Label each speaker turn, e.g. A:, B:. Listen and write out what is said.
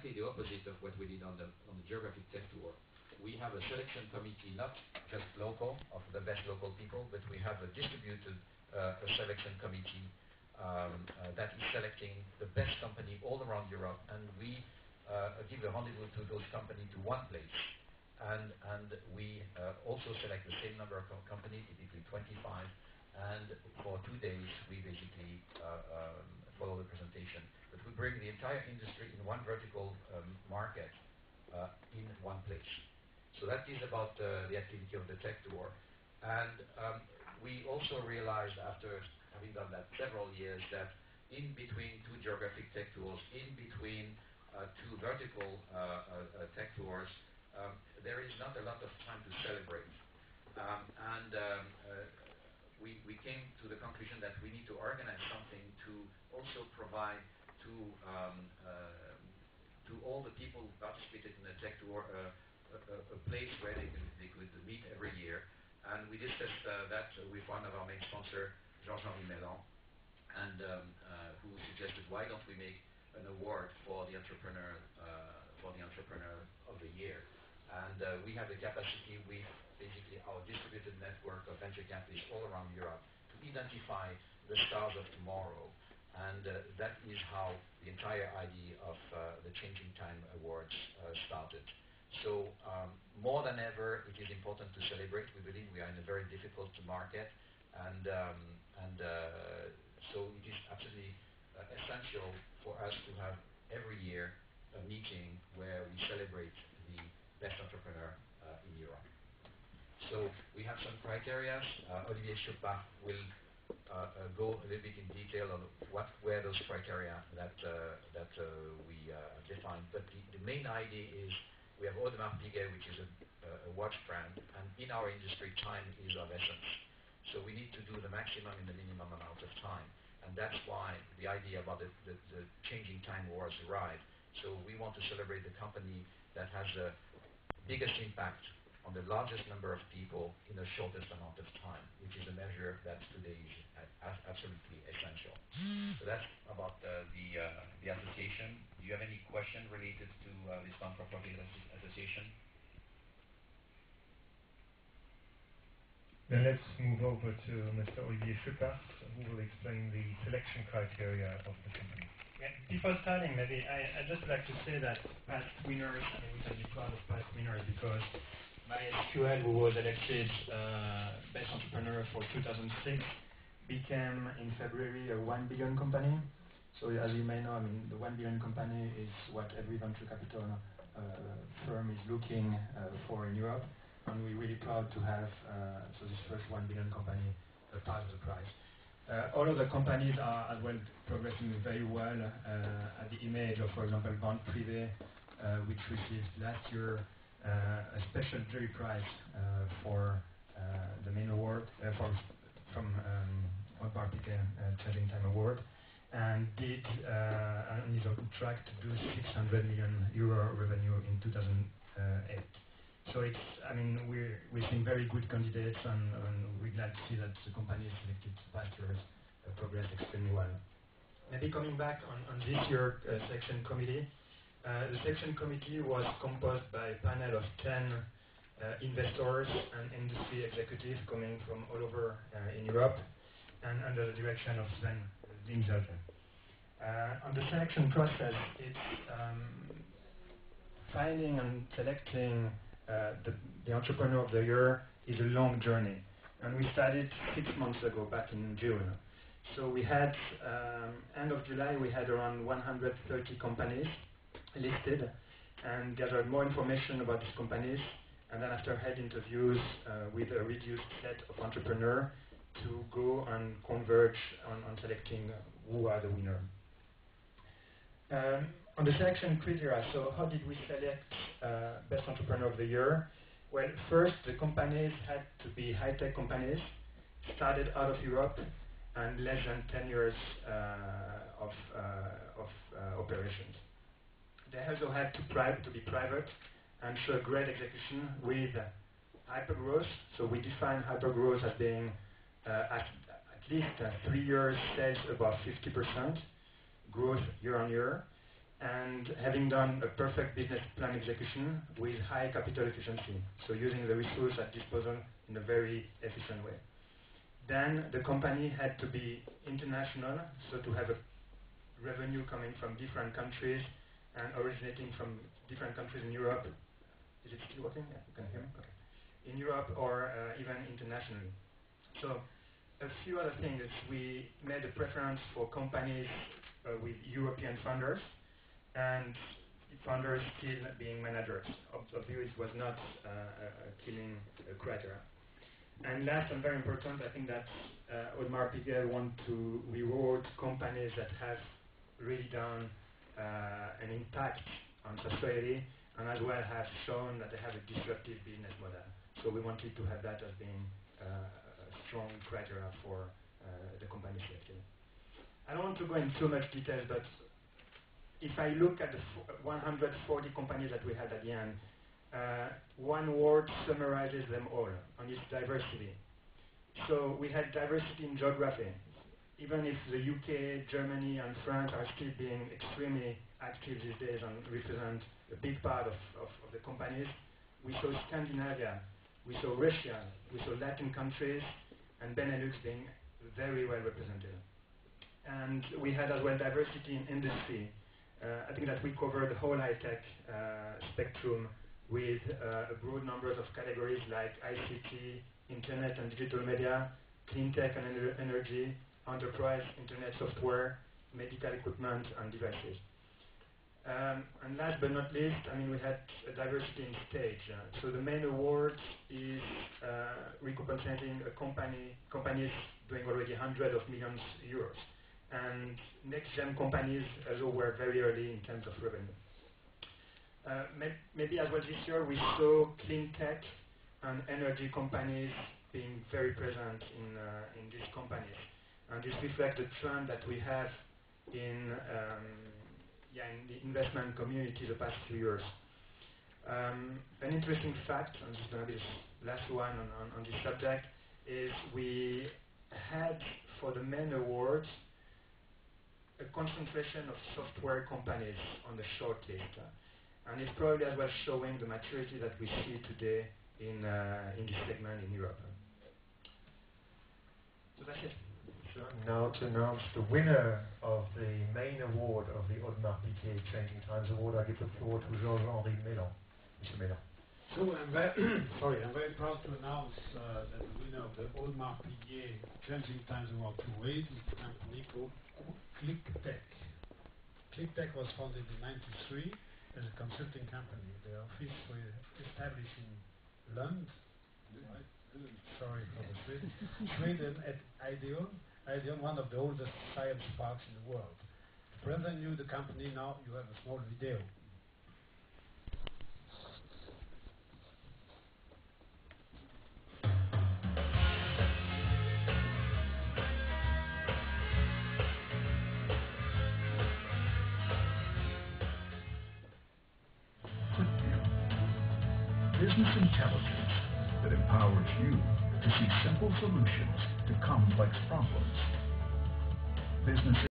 A: exactly the opposite of what we did on the geographic Techtour. We have a selection committee, not just local, of the best local people, but we have a distributed a selection committee that is selecting the best company all around Europe, and we give the rendezvous to those companies to one place. And we also select the same number of companies, typically 25, and for 2 days we basically follow the presentation. But we bring the entire industry in one vertical market in one place. So that is about the activity of the Techtour. And we also realized, after having done that several years, that in between two geographic Techtours, in between two vertical Techtours, there is not a lot of time to celebrate. We came to the conclusion that we need to organize something to also provide to all the people who participated in the Techtour a place where they could meet every year. And we discussed that with one of our main sponsors, Jean-Henri Mellan, and who suggested, why don't we make an award for the entrepreneur of the year? And we have the capacity with basically our distributed network of venture capitalists all around Europe to identify the stars of tomorrow. And that is how the entire idea of the Changing Time Awards started. So more than ever, it is important to celebrate. We believe we are in a very difficult market, and so it is absolutely essential for us to have every year a meeting where we celebrate the best entrepreneur in Europe. So we have some criteria. Olivier Chopin will go a little bit in detail on what were those criteria that we defined. But the main idea is we have Audemars Piguet, which is a watch brand, and in our industry, time is of essence. So we need to do the maximum in the minimum amount of time. And that's why the idea about the Changing Time Awards arrived. So we want to celebrate the company that has the biggest impact on the largest number of people in the shortest amount of time, which is a measure that today is absolutely essential. So that's about the association. Do you have any question related to this non-for-profit association?
B: Then let's move over to Mr. Olivier Chopin, who will explain the selection criteria of the company.
C: Yeah, before starting, maybe I'd just like to say that past winners, I mean, we can be proud of past winners because MySQL, who was elected Best Entrepreneur for 2006, became in February a 1 billion company. So as you may know, I mean, the 1 billion company is what every venture capital firm is looking for in Europe. And we're really proud to have so this first 1 billion company part of the prize. All of the companies are as well progressing very well at the image of, for example, Banque Privée, which received last year a special jury prize for the main award from Audemars Piguet Changing Time Award, and did and is on track to do 600 million euro revenue in 2008. So it's, I mean, we're seeing very good candidates, and we're glad to see that the company selected past years progressed extremely well. Maybe coming back on this year's selection committee, the selection committee was composed by a panel of 10 investors and industry executives coming from all over in Europe, and under the direction of Sven Lindzelter. On the selection process, it's finding and selecting the entrepreneur of the year is a long journey, and we started 6 months ago, back in June. So we had, end of July, we had around 130 companies listed, and gathered more information about these companies, and then after had interviews with a reduced set of entrepreneurs to go and converge on selecting who are the winner. On the selection criteria, so how did we select Best Entrepreneur of the Year? Well, first, the companies had to be high-tech companies, started out of Europe, and less than 10 years of operations. They also had to be private and show great execution with hypergrowth. So we define hypergrowth as being at least 3 years sales above 50% growth year on year, and having done a perfect business plan execution with high capital efficiency, so using the resource at disposal in a very efficient way. Then the company had to be international, so to have a revenue coming from different countries and originating from different countries in Europe. Is it still working? Yeah, you can hear me? Okay. In Europe or even internationally. So a few other things. We made a preference for companies with European founders and founders still being managers. Obviously, it was not a killing criteria. And last and very important, I think that Audemars Piguet want to reward companies that have really done an impact on society and as well have shown that they have a disruptive business model. So we wanted to have that as being a strong criteria for the company selected. I don't want to go into too much detail, but if I look at the 140 companies that we had at the end, one word summarizes them all, and it's diversity. So we had diversity in geography. Even if the UK, Germany, and France are still being extremely active these days and represent a big part of the companies, we saw Scandinavia, we saw Russia, we saw Latin countries, and Benelux being very well represented. And we had as well diversity in industry. I think that we covered the whole high-tech spectrum with a broad number of categories like ICT, internet and digital media, clean tech and energy, enterprise, internet software, medical equipment, and devices. And last but not least, I mean, we had a diversity in stage. So the main award is recompensating companies doing already hundreds of millions euros. And next-gen companies also were very early in terms of revenue. Maybe as well this year we saw clean tech and energy companies being very present in these companies. And this reflects the trend that we have in the investment community the past few years. An interesting fact, and this is going to be the last one on this subject, is we had for the main awards a concentration of software companies on the short list. And it's probably as well showing the maturity that we see today in this segment in Europe. So that's it.
B: Now to announce the winner of the main award of the Audemars Piguet Changing Times Award, I give the floor to Georges-Henri Mélan. Mr. Mélan.
D: So I'm very proud to announce that the winner of the Audemars Piguet Changing Times Award 2 is a company called Techtour. Techtour was founded in '93 as a consulting company. Their office was established in Lund. Right? Sorry for the Sweden at Ideon, one of the oldest science parks in the world. To present you the company now, you have a small video.
E: Business intelligence that empowers you to see simple solutions to complex problems. Business